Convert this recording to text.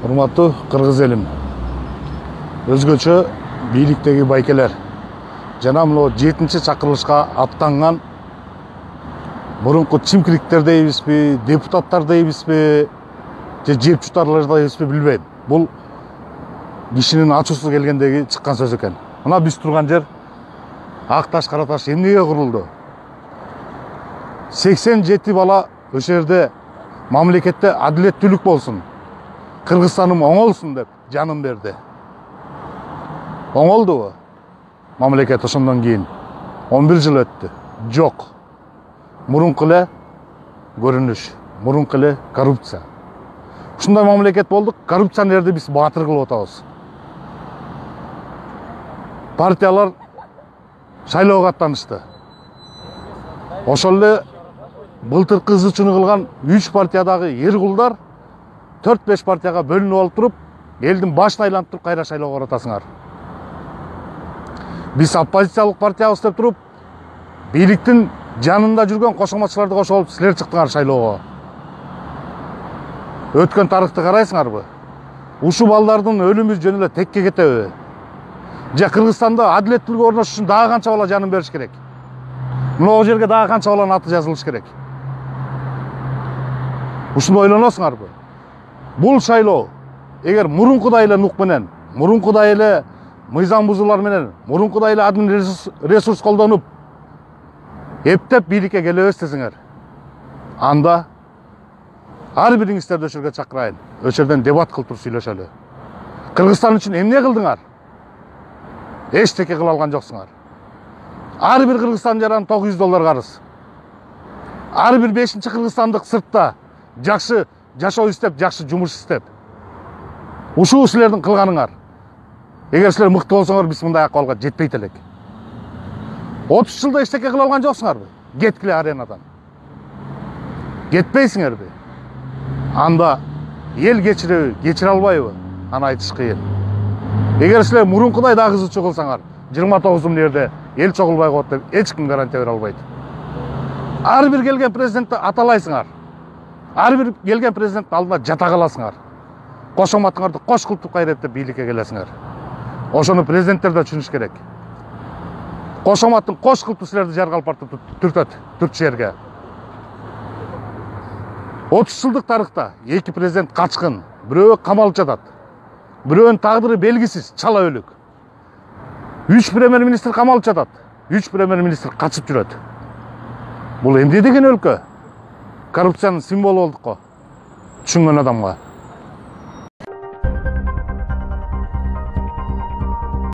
Урматтуу кыргыз элим, өзгөчө бийликтеги байкелер жана мына 7-чи чакырылышка аттанган мурунку чимкиликтер дейбизби, депутаттар дейбизби, же жеп жутарлар дейбизби билбейм. Бул кишинин ачуусу келгендеги чыккан сөз экен. Мына биз турган жер ак таш, кара таш эмнеге курулду? 87 бала ошол жерде мамлекетте адилеттүүлүк болсун, Кыргызстаным оңолсун деп жанын берди. Оңолдубу? Мамлекет ошондон кийин 11 жыл өттү. Жок. Мурунку эле көрүнүш, мурунку эле коррупция. Ушундай мамлекет болдук, коррупционерди биз баатыр кылып атабыз. Партиялар шайлоого аттанышты. Ошол эле былтыркы ызы-чуну кылган 3 партиядагы ер кулдар 4-5 партияга бөлүнүп алып туруп, элдин башын айлантып туруп кайра шайлоого баратасыңар. Биз оппозициялык партиябыз деп туруп, бийликтин жанында жүргөн кошоматчыларды кошуп алып силер чыктыңар шайлоого. Өткөн тарыхты карайсыңарбы? Ушу балдардын өлүмү жөн эле текке кетеби? Же Кыргызстанда адилеттүүлүк орношуш үчүн дагы канча бала жанын бериш керек? Мына жерге дагы канча баланын аты жазылыш керек? Ушуну ойлоносуңарбы? Бул шайлоо эгер мурункудай эле нук менен, мурункудай эле мыйзам бузуулар менен, мурункудай эле админ ресурс колдонуп, эптеп бийликке келебиз десеңер, анда ар бириңиздерди ошол жерге чакырайын. Ошол жерден дебат кылып туруп сүйлөшөлү. Кыргызстан үчүн эмне кылдыңар? Эчтеке кыла алган жоксуңар. Ар бир Кыргызстан жаран $900 карыз. Ар бир 5-чи кыргызстандык сыртта жакшы жашоо издеп, жакшы жумуш издеп. Ушул силердин кылганыңар. Эгер силер мыкты болсоңор, биз мындай акыбалга жетпейт элек. 30 жылда эчтеке кыла алган жоксуңарбы? Кеткиле аренадан. Кетпейсиңерби? Анда эл кечиреби, кечире албайбы? Аны айтыш кыйын. Эгер силер мурункудай дагы ызы чогулсаңар, 29 жерде эл чогулбай коет деп эч ким гарантия бере албайт. Ар бир келген президентти аталайсыңар. Ар бир келген президент алдына жата каласыңар. Кошоматыңарды кош кылып кайра эптеп бийликке келесиңер. Ошону президенттер да түшүнүш керек. Кошоматтын кош кылып силерди жаргалып бартып түртөт, түрт жерге. 30 жылдык тарыхта 2 президент качкын, бирөө камалып жатат. Бирөөнүн тагдыры белгисиз, чала өлүк. 3 премьер-министр камалып жатат. 3 премьер-министр качып жүрөт. Бул эмне деген өлкө? Коррупциянын символу болдук го. Түшүнгөн адамга.